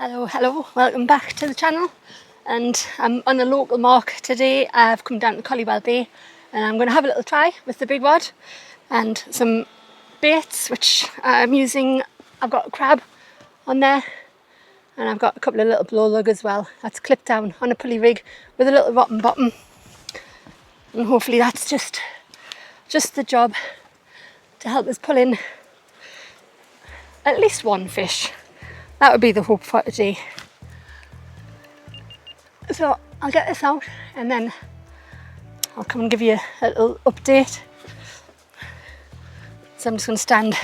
Hello, welcome back to the channel. And I'm on a local mark today. I've come down to Collywell Bay and I'm going to have a little try with the big rod and some baits which I'm using. I've got a crab on there and I've got a couple of little blow lug as well. That's clipped down on a pulley rig with a little rotten bottom, and hopefully that's just the job to help us pull in at least one fish. That would be the hope for today. So I'll get this out and then I'll come and give you a little update. So I'm just going to stand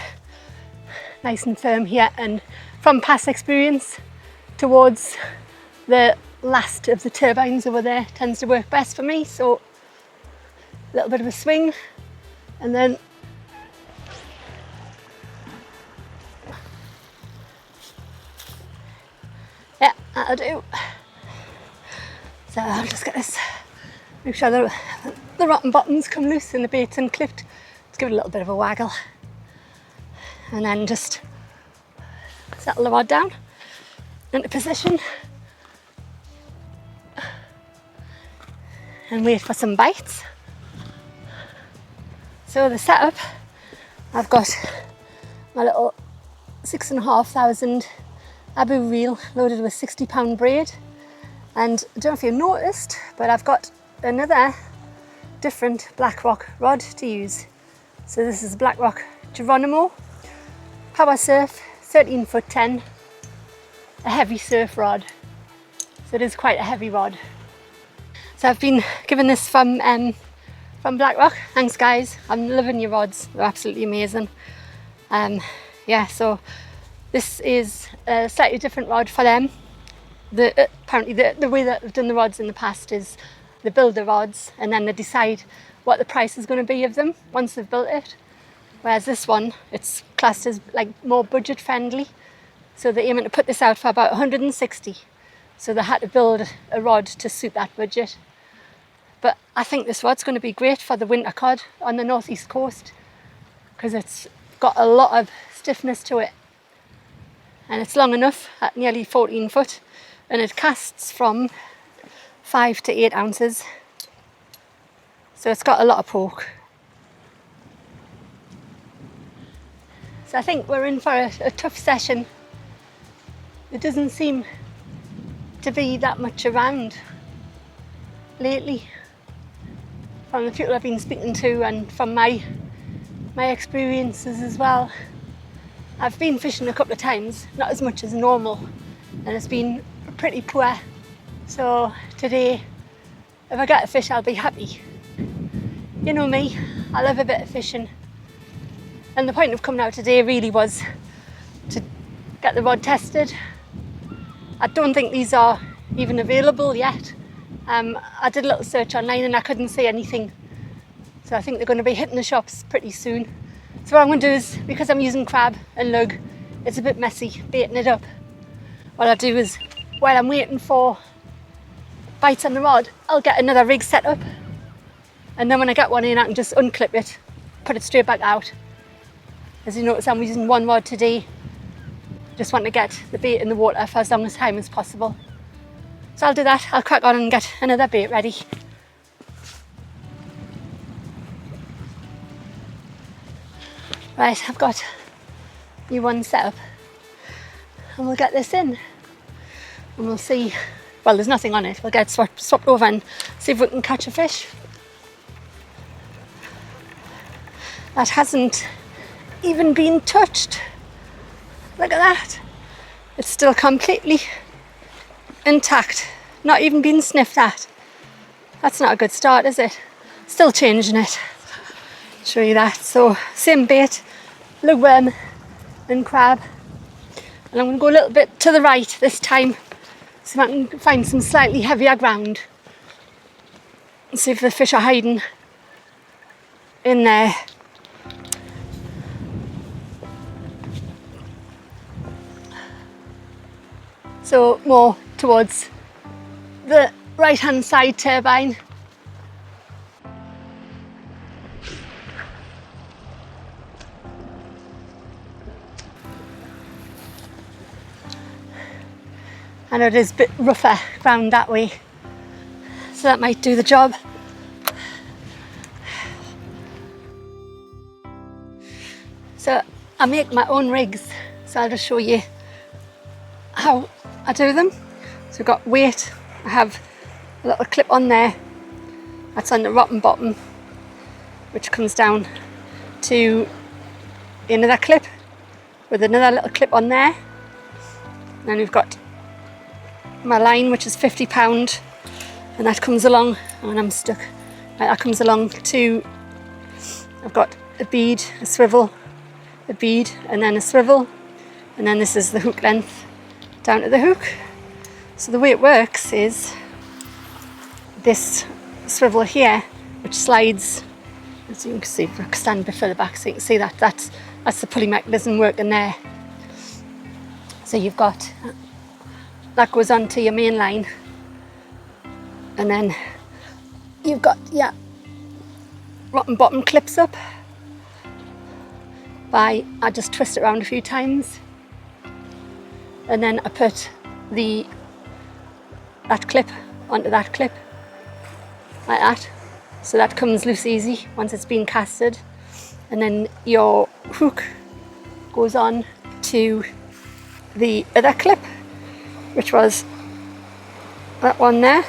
nice and firm here, and from past experience, towards the last of the turbines over there tends to work best for me. So a little bit of a swing and then yeah, that'll do. So I'll just get this, make sure the rotten bottoms come loose and the bait's unclipped. Let's give it a little bit of a waggle and then just settle the rod down into position and wait for some bites. So the setup, I've got my little 6,500 Abu reel loaded with 60-pound braid, and I don't know if you've noticed, but I've got another different Blackrock rod to use. So this is Blackrock Geronimo Power Surf 13'10", a heavy surf rod. So it is quite a heavy rod. So I've been given this from Blackrock. Thanks guys, I'm loving your rods, they're absolutely amazing. Yeah, so this is a slightly different rod for them. Apparently the way that they've done the rods in the past is they build the rods and then they decide what the price is going to be of them once they've built it. Whereas this one, it's classed as like more budget friendly. So they're aiming to put this out for about 160. So they had to build a rod to suit that budget. But I think this rod's going to be great for the winter cod on the northeast coast because it's got a lot of stiffness to it. And it's long enough at nearly 14 foot, and it casts from 5 to 8 ounces. So it's got a lot of poke. So I think we're in for a tough session. There doesn't seem to be that much around lately from the people I've been speaking to and from my experiences as well. I've been fishing a couple of times, not as much as normal, and it's been pretty poor. So today, if I get a fish, I'll be happy. You know me, I love a bit of fishing. And the point of coming out today really was to get the rod tested. I don't think these are even available yet. I did a little search online and I couldn't see anything. So I think they're going to be hitting the shops pretty soon. So what I'm going to do is, because I'm using crab and lug, it's a bit messy baiting it up. What I'll do is, while I'm waiting for bites on the rod, I'll get another rig set up. And then when I get one in, I can just unclip it, put it straight back out. As you notice, I'm using one rod today. Just want to get the bait in the water for as long as time as possible. So I'll do that. I'll crack on and get another bait ready. Right, I've got new one set up and we'll get this in and we'll see. Well, there's nothing on it. We'll get it swapped over and see if we can catch a fish. That hasn't even been touched. Look at that. It's still completely intact, not even been sniffed at. That's not a good start, is it? Still changing it. Show you that. So same bait, lug worm and crab, and I'm going to go a little bit to the right this time so I can find some slightly heavier ground and see if the fish are hiding in there. So more towards the right hand side turbine. I know it is a bit rougher ground that way, so that might do the job. So I make my own rigs, so I'll just show you how I do them. So I've got weight, I have a little clip on there, that's on the rotten bottom, which comes down to another clip with another little clip on there. And then we've got my line, which is £50, and that comes along, and when I'm stuck, that comes along to, I've got a bead, a swivel, a bead, and then a swivel, and then this is the hook length down to the hook. So the way it works is this swivel here, which slides, as you can see, if I stand a bit further back so you can see that, that's the pulley mechanism working there. So you've got, that goes on to your main line, and then you've got, yeah, rotten bottom clips up by, I just twist it around a few times, and then I put that clip onto that clip, like that. So that comes loose easy once it's been casted. And then your hook goes on to the other clip, which was that one there.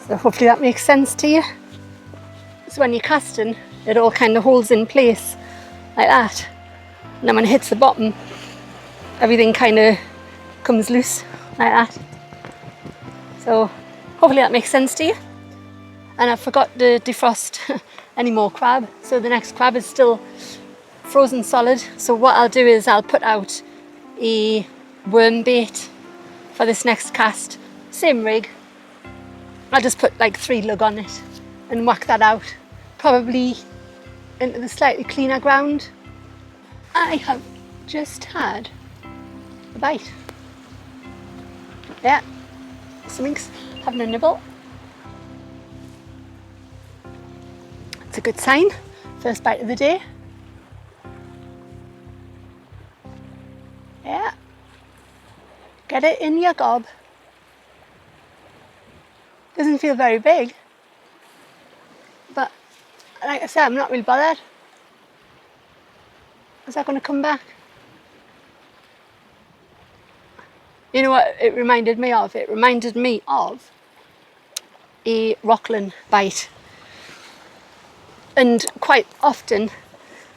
So hopefully that makes sense to you. So when you're casting, it all kind of holds in place like that. And then when it hits the bottom, everything kind of comes loose like that. So hopefully that makes sense to you. And I forgot to defrost any more crab, so the next crab is still frozen solid. So what I'll do is I'll put out a worm bait for this next cast, same rig. I'll just put like 3 lug on it and whack that out, probably into the slightly cleaner ground. I have just had a bite. Yeah, something's having a nibble. It's a good sign. First bite of the day. Yeah. Get it in your gob. Doesn't feel very big, but like I said, I'm not really bothered. Is that going to come back? You know what it reminded me of? It reminded me of a Rockland bite. And quite often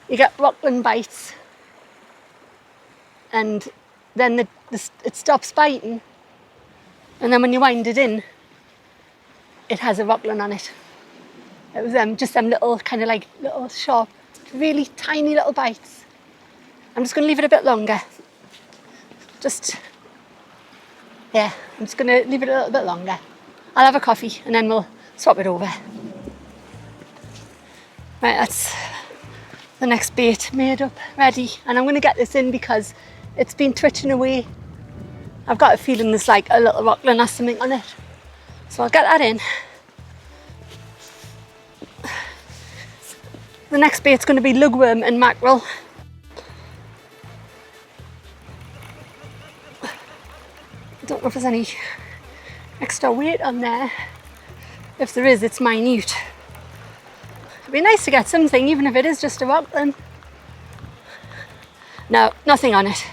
you get Rockland bites and then it stops biting, and then when you wind it in, it has a Rockland on it. It was just them little kind of like little sharp, really tiny little bites. I'm just going to leave it a bit longer. I'm just going to leave it a little bit longer. I'll have a coffee and then we'll swap it over. Right, that's the next bait made up, ready. And I'm going to get this in because it's been twitching away. I've got a feeling there's like a little Rockland or something on it. So I'll get that in. The next bait's going to be lugworm and mackerel. I don't know if there's any extra weight on there. If there is, it's minute. It'd be nice to get something, even if it is just a Rockland. No, nothing on it.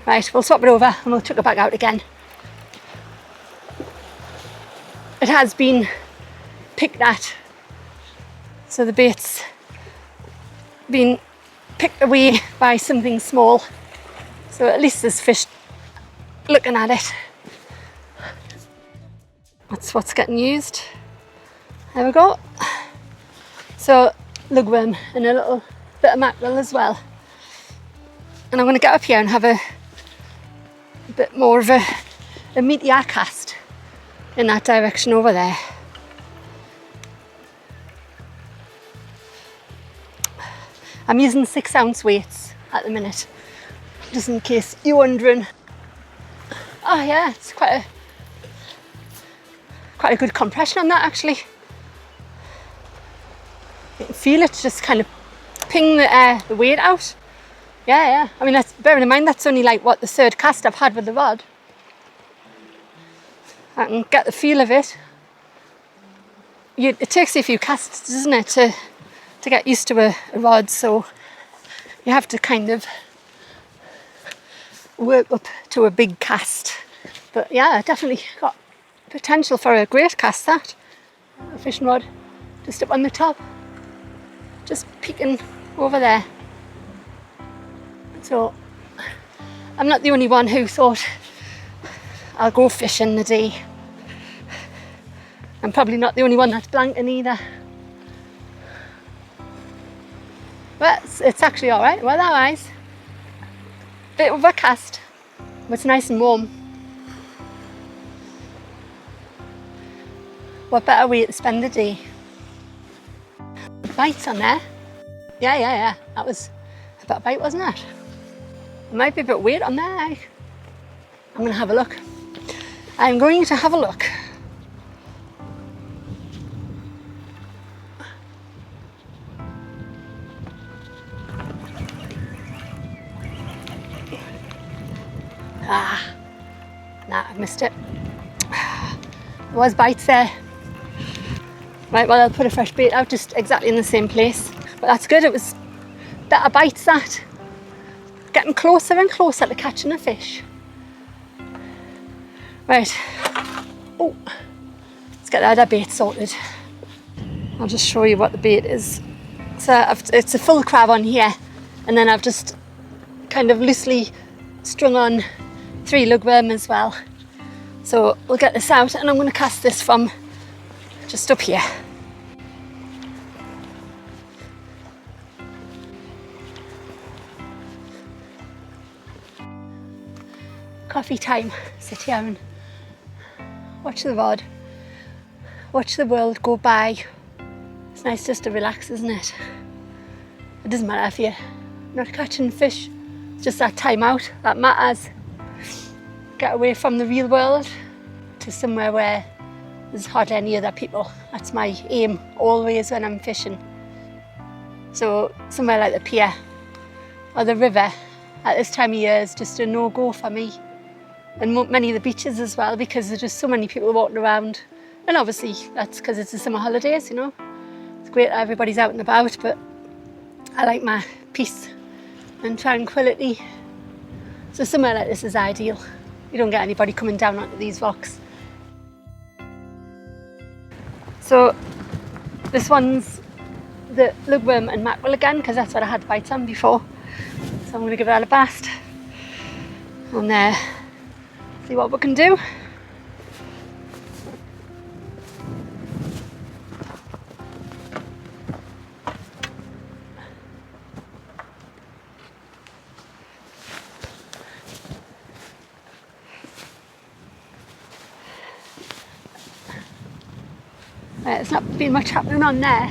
Right, we'll swap it over and we'll chuck it back out again. It has been picked at, so the bait's been picked away by something small. So at least there's fish looking at it. That's what's getting used. There we go. So lugworm and a little bit of mackerel as well. And I'm going to get up here and have a bit more of a meatier cast in that direction over there. I'm using 6-ounce weights at the minute, just in case you're wondering. Oh yeah, it's quite a good compression on that actually. You can feel it just kind of ping the weight out. Yeah. I mean, bearing in mind that's only like what the third cast I've had with the rod. I can get the feel of it. It takes you a few casts, doesn't it, to get used to a rod, so you have to kind of work up to a big cast. But yeah, definitely got potential for a great cast, that. A fishing rod just up on the top, just peeking over there. So I'm not the only one who thought I'll go fishing today. I'm probably not the only one that's blanking either. But it's actually alright weather-wise. Bit overcast, but it's nice and warm. What better way to spend the day? Bites on there. Yeah. That was a bit of bite, wasn't it? There might be a bit of weight on there. I'm going to have a look. I'm going to have a look. Nah, I've missed it. There was bites there. Right, well, I'll put a fresh bait out just exactly in the same place. But that's good, it was better bites, that. Getting closer and closer to catching a fish. Right. Oh, let's get the other bait sorted. I'll just show you what the bait is. So it's a full crab on here, and then I've just kind of loosely strung on 3 lugworm as well. So we'll get this out, and I'm going to cast this from just up here. Coffee time. Sit here and watch the rod, watch the world go by. It's nice just to relax, isn't it? It doesn't matter if you're not catching fish, it's just that time out that matters. Get away from the real world to somewhere where there's hardly any other people. That's my aim always when I'm fishing. So somewhere like the pier or the river at this time of year is just a no-go for me. And many of the beaches as well, because there's just so many people walking around. And obviously that's because it's the summer holidays, you know. It's great that everybody's out and about, but I like my peace and tranquility. So somewhere like this is ideal. You don't get anybody coming down onto these rocks. So this one's the lugworm and mackerel again, because that's what I had bites on before. So I'm going to give that a bast. And see what we can do. There's not been much happening on there.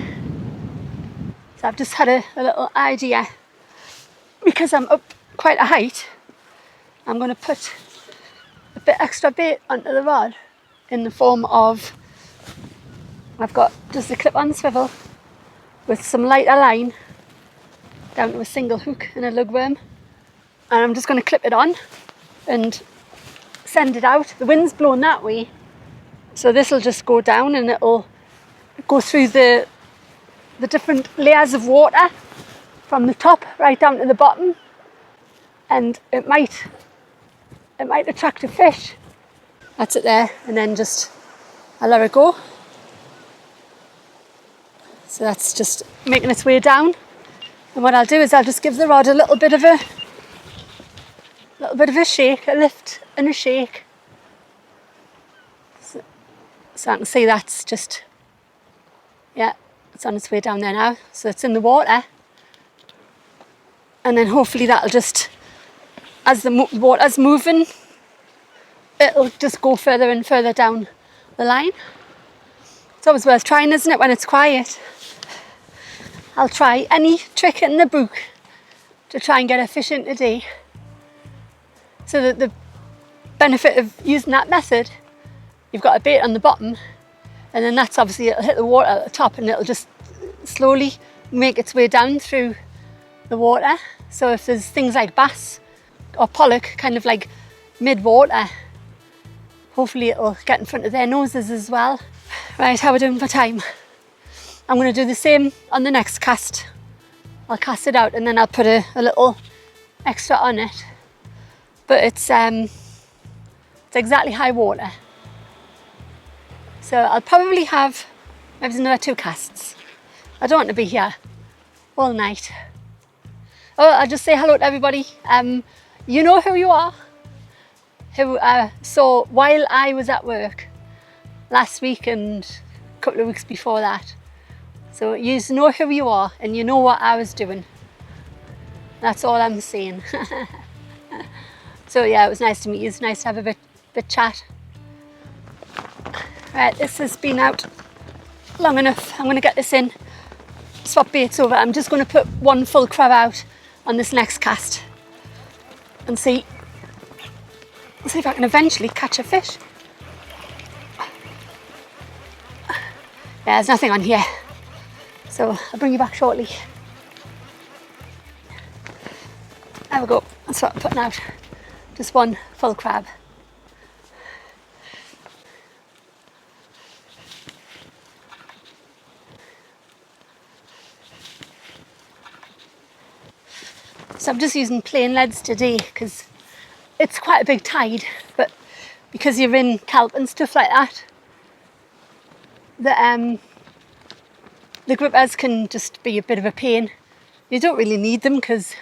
So I've just had a little idea. Because I'm up quite a height, I'm going to put a bit extra bait onto the rod in the form of, I've got just a clip-on swivel with some lighter line down to a single hook and a lugworm, and I'm just going to clip it on and send it out. The wind's blowing that way, so this will just go down and it'll go through the different layers of water from the top right down to the bottom, and it might attract a fish. That's it there, and then just I'll let it go. So that's just making its way down, and what I'll do is I'll just give the rod a little bit of a shake, a lift and a shake. So I can see that's just, yeah, it's on its way down there now. So it's in the water, and then hopefully that'll just, as the water's moving, it'll just go further and further down the line. It's always worth trying, isn't it, when it's quiet? I'll try any trick in the book to try and get a fish in today. So that the benefit of using that method, you've got a bait on the bottom, and then that's obviously, it'll hit the water at the top and it'll just slowly make its way down through the water. So if there's things like bass or pollock kind of like mid-water, hopefully it'll get in front of their noses as well. Right, how are we doing for time? I'm going to do the same on the next cast. I'll cast it out and then I'll put a little extra on it. But it's exactly high water. So I'll probably have maybe another 2 casts. I don't want to be here all night. Oh, I'll just say hello to everybody. You know who you are. So while I was at work last week and a couple of weeks before that, so you know who you are and you know what I was doing. That's all I'm saying. So yeah, it was nice to meet you. It's nice to have a bit chat. Right, this has been out long enough. I'm going to get this in, swap baits over. I'm just going to put 1 full crab out on this next cast and see if I can eventually catch a fish. Yeah, there's nothing on here, so I'll bring you back shortly. There we go, that's what I'm putting out, just 1 full crab. So I'm just using plain leads today because it's quite a big tide, but because you're in kelp and stuff like that, the grippers can just be a bit of a pain. You don't really need them because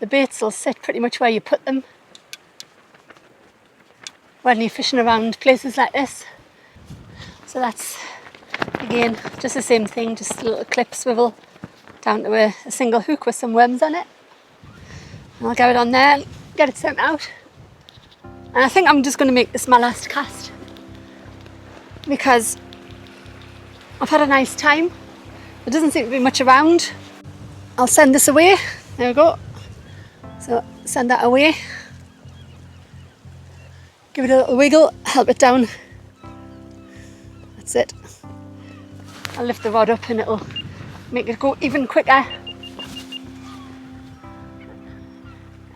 the baits will sit pretty much where you put them when you're fishing around places like this. So that's, again, just the same thing, just a little clip swivel down to a single hook with some worms on it. And I'll get it on there and get it sent out. And I think I'm just going to make this my last cast because I've had a nice time. There doesn't seem to be much around. I'll send this away. There we go. So send that away. Give it a little wiggle, help it down. That's it. I'll lift the rod up and it'll make it go even quicker.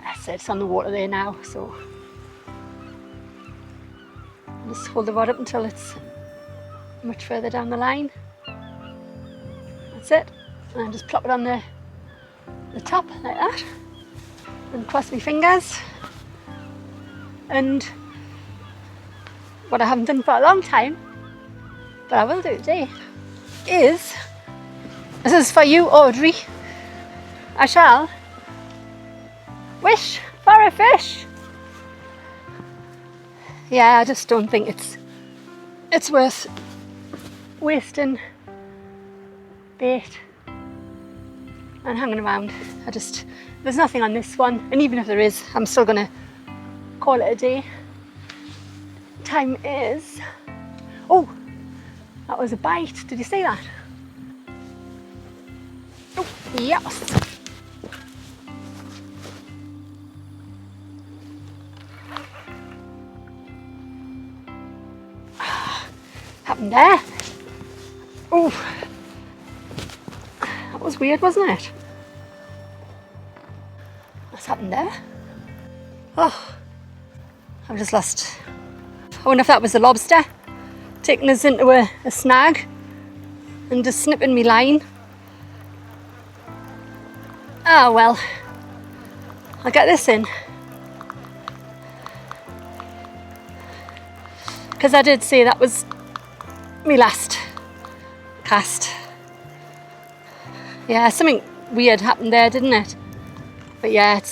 That's it, it's on the water there now, so I'll just hold the rod up until it's much further down the line. That's it. And I'll just plop it on the top like that. And cross my fingers. And what I haven't done for a long time, but I will do today, is, this is for you, Audrey. I shall wish for a fish. Yeah, I just don't think it's worth wasting bait and hanging around. There's nothing on this one, and even if there is, I'm still gonna call it a day. Time is, oh, that was a bite. Did you see that? Oh, yes. Happened there. Oh, that was weird, wasn't it? What's happened there? Oh, I've just lost. I wonder if that was a lobster taking us into a snag and just snipping me line. Oh well, I'll get this in. Because I did say that was my last cast. Yeah, something weird happened there, didn't it? But yeah, it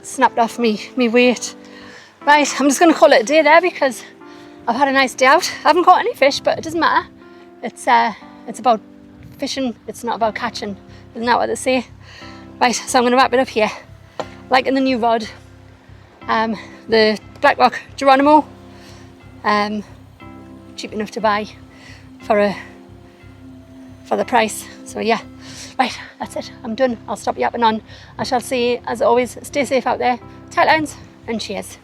snapped off me weight. Right, I'm just going to call it a day there because I've had a nice day out. I haven't caught any fish, but it doesn't matter. It's about fishing, it's not about catching. Isn't that what they say? Right, so I'm going to wrap it up here. Liking the new rod. The Blackrock Geronimo. Cheap enough to buy for the price. So yeah, right, that's it. I'm done. I'll stop yapping on. I shall say, as always, stay safe out there. Tight lines and cheers.